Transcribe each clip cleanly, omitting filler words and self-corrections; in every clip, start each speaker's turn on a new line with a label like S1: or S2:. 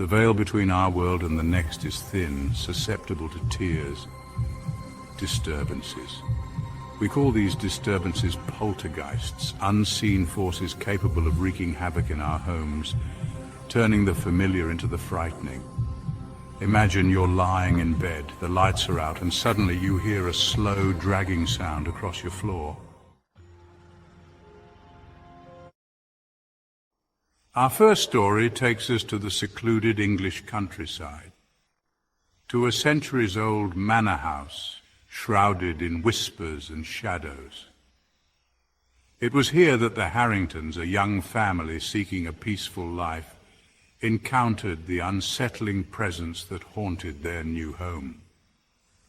S1: The veil between our world and the next is thin, susceptible to tears. Disturbances. We call these disturbances poltergeists, unseen forces capable of wreaking havoc in our homes, turning the familiar into the frightening. Imagine you're lying in bed, the lights are out, and suddenly you hear a slow, dragging sound across your floor. Our first story takes us to the secluded English countryside, to a centuries-old manor house shrouded in whispers and shadows. It was here that the Harringtons, a young family seeking a peaceful life, encountered the unsettling presence that haunted their new home.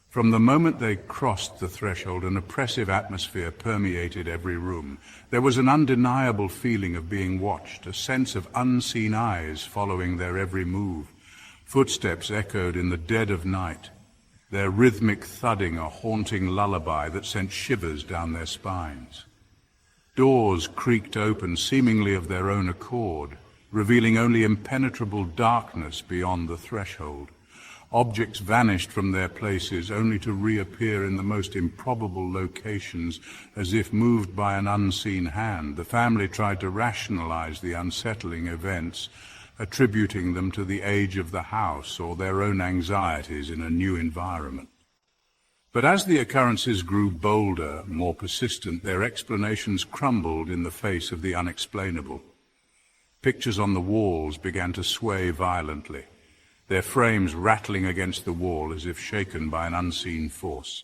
S1: From the moment they crossed the threshold, an oppressive atmosphere permeated every room. There was an undeniable feeling of being watched, a sense of unseen eyes following their every move. Footsteps echoed in the dead of night, their rhythmic thudding a haunting lullaby that sent shivers down their spines. Doors creaked open, seemingly of their own accord, revealing only impenetrable darkness beyond the threshold. Objects vanished from their places, only to reappear in the most improbable locations, as if moved by an unseen hand. The family tried to rationalize the unsettling events, attributing them to the age of the house or their own anxieties in a new environment. But as the occurrences grew bolder, more persistent, their explanations crumbled in the face of the unexplainable. Pictures on the walls began to sway violently, their frames rattling against the wall as if shaken by an unseen force.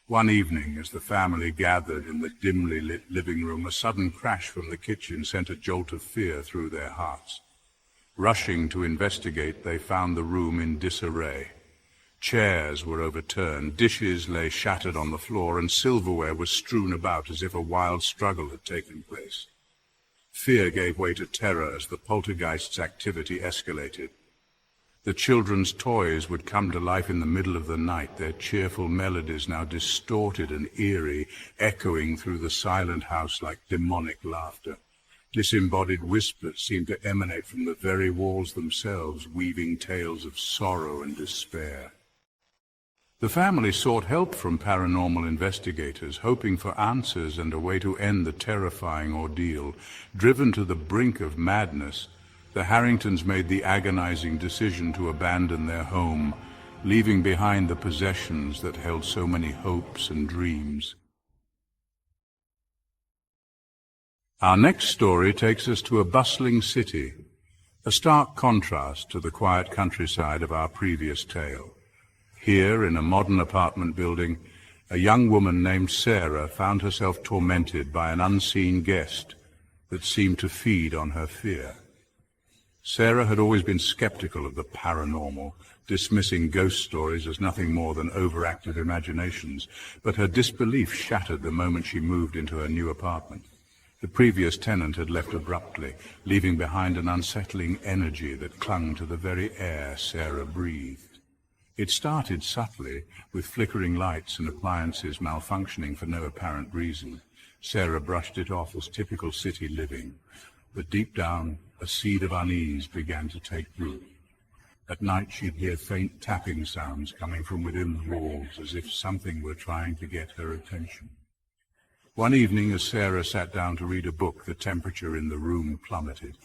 S1: One evening, as the family gathered in the dimly lit living room, a sudden crash from the kitchen sent a jolt of fear through their hearts. Rushing to investigate, they found the room in disarray. Chairs were overturned, dishes lay shattered on the floor, and silverware was strewn about as if a wild struggle had taken place. Fear gave way to terror as the poltergeist's activity escalated. The children's toys would come to life in the middle of the night, their cheerful melodies now distorted and eerie, echoing through the silent house like demonic laughter. Disembodied whispers seemed to emanate from the very walls themselves, weaving tales of sorrow and despair. The family sought help from paranormal investigators, hoping for answers and a way to end the terrifying ordeal. Driven to the brink of madness, the Harringtons made the agonizing decision to abandon their home, leaving behind the possessions that held so many hopes and dreams. Our next story takes us to a bustling city, a stark contrast to the quiet countryside of our previous tale. Here, in a modern apartment building, a young woman named Sarah found herself tormented by an unseen guest that seemed to feed on her fear. Sarah had always been skeptical of the paranormal, dismissing ghost stories as nothing more than overactive imaginations, but her disbelief shattered the moment she moved into her new apartment. The previous tenant had left abruptly, leaving behind an unsettling energy that clung to the very air Sarah breathed. It started subtly, with flickering lights and appliances malfunctioning for no apparent reason. Sarah brushed it off as typical city living, but deep down, a seed of unease began to take root. At night she'd hear faint tapping sounds coming from within the walls, as if something were trying to get her attention. One evening, as Sarah sat down to read a book, the temperature in the room plummeted.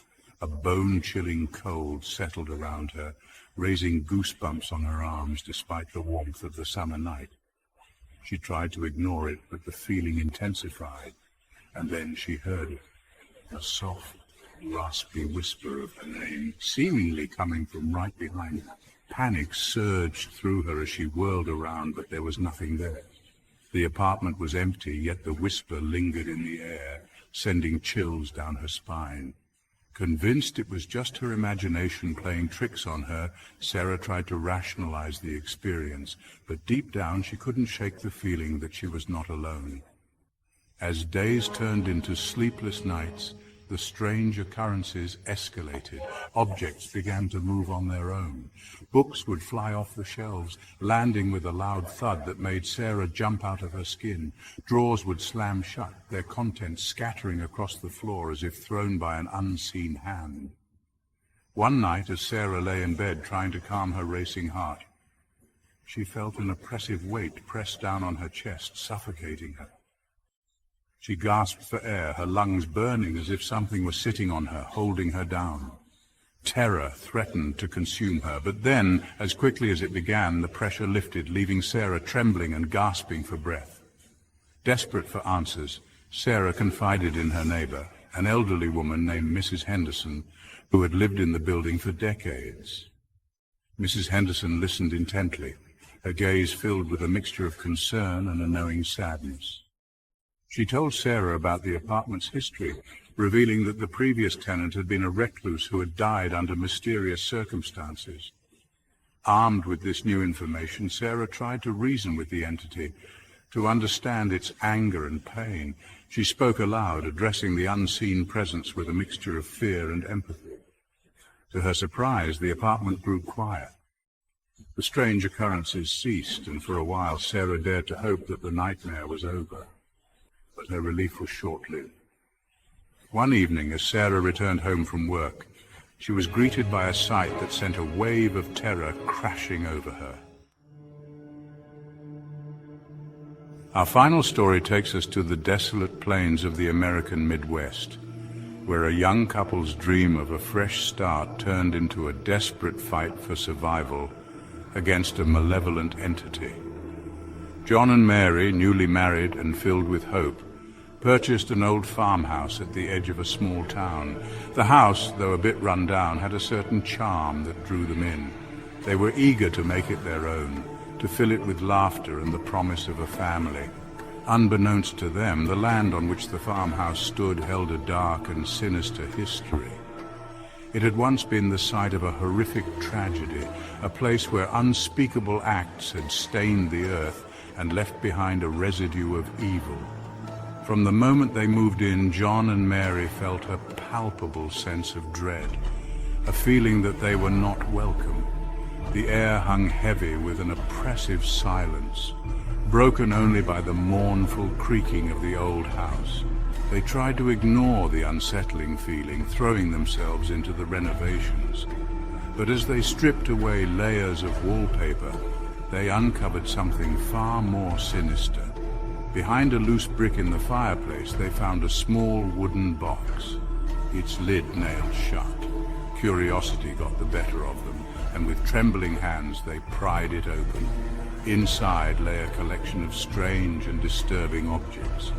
S1: A bone-chilling cold settled around her, raising goosebumps on her arms despite the warmth of the summer night. She tried to ignore it, but the feeling intensified, and then she heard it, a soft, raspy whisper of her name, seemingly coming from right behind her. Panic surged through her as she whirled around, but there was nothing there. The apartment was empty, yet the whisper lingered in the air, sending chills down her spine. Convinced it was just her imagination playing tricks on her, Sarah tried to rationalize the experience, but deep down she couldn't shake the feeling that she was not alone. As days turned into sleepless nights, the strange occurrences escalated. Objects began to move on their own. Books would fly off the shelves, landing with a loud thud that made Sarah jump out of her skin. Drawers would slam shut, their contents scattering across the floor as if thrown by an unseen hand. One night, as Sarah lay in bed trying to calm her racing heart, she felt an oppressive weight press down on her chest, suffocating her. She gasped for air, her lungs burning as if something was sitting on her, holding her down. Terror threatened to consume her, but then, as quickly as it began, the pressure lifted, leaving Sarah trembling and gasping for breath. Desperate for answers, Sarah confided in her neighbor, an elderly woman named Mrs. Henderson, who had lived in the building for decades. Mrs. Henderson listened intently, her gaze filled with a mixture of concern and a knowing sadness. She told Sarah about the apartment's history, revealing that the previous tenant had been a recluse who had died under mysterious circumstances. Armed with this new information, Sarah tried to reason with the entity, to understand its anger and pain. She spoke aloud, addressing the unseen presence with a mixture of fear and empathy. To her surprise, the apartment grew quiet. The strange occurrences ceased, and for a while Sarah dared to hope that the nightmare was over. But her relief was short-lived. One evening, as Sarah returned home from work, she was greeted by a sight that sent a wave of terror crashing over her. Our final story takes us to the desolate plains of the American Midwest, where a young couple's dream of a fresh start turned into a desperate fight for survival against a malevolent entity. John and Mary, newly married and filled with hope, purchased an old farmhouse at the edge of a small town. The house, though a bit run down, had a certain charm that drew them in. They were eager to make it their own, to fill it with laughter and the promise of a family. Unbeknownst to them, the land on which the farmhouse stood held a dark and sinister history. It had once been the site of a horrific tragedy, a place where unspeakable acts had stained the earth and left behind a residue of evil. From the moment they moved in, John and Mary felt a palpable sense of dread, a feeling that they were not welcome. The air hung heavy with an oppressive silence, broken only by the mournful creaking of the old house. They tried to ignore the unsettling feeling, throwing themselves into the renovations. But as they stripped away layers of wallpaper, they uncovered something far more sinister. Behind a loose brick in the fireplace, they found a small wooden box, its lid nailed shut. Curiosity got the better of them, and with trembling hands they pried it open. Inside lay a collection of strange and disturbing objects.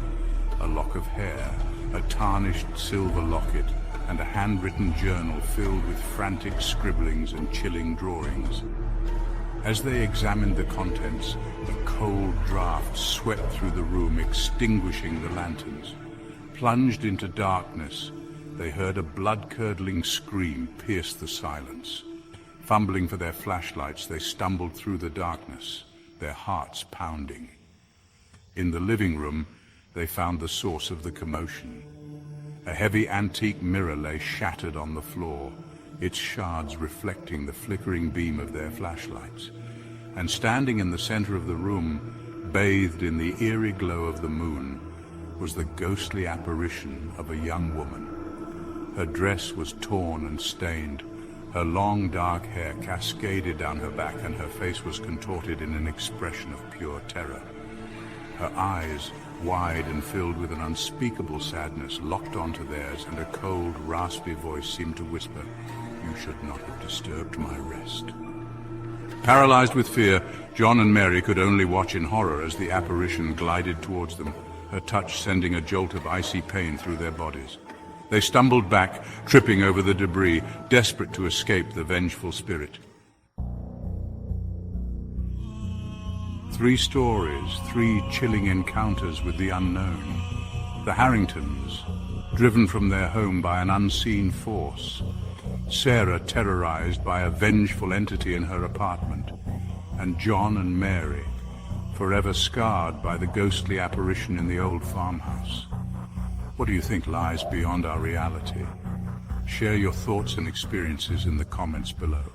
S1: A lock of hair, a tarnished silver locket, and a handwritten journal filled with frantic scribblings and chilling drawings. As they examined the contents, a cold draft swept through the room, extinguishing the lanterns. Plunged into darkness, they heard a blood-curdling scream pierce the silence. Fumbling for their flashlights, they stumbled through the darkness, their hearts pounding. In the living room, they found the source of the commotion. A heavy antique mirror lay shattered on the floor, its shards reflecting the flickering beam of their flashlights. And standing in the center of the room, bathed in the eerie glow of the moon, was the ghostly apparition of a young woman. Her dress was torn and stained. Her long dark hair cascaded down her back, and her face was contorted in an expression of pure terror. Her eyes, wide and filled with an unspeakable sadness, locked onto theirs, and a cold, raspy voice seemed to whisper, "You should not have disturbed my rest." Paralyzed with fear, John and Mary could only watch in horror as the apparition glided towards them, her touch sending a jolt of icy pain through their bodies. They stumbled back, tripping over the debris, desperate to escape the vengeful spirit. 3 stories, 3 chilling encounters with the unknown. The Harringtons, driven from their home by an unseen force. Sarah terrorized by a vengeful entity in her apartment. And John and Mary, forever scarred by the ghostly apparition in the old farmhouse. What do you think lies beyond our reality? Share your thoughts and experiences in the comments below.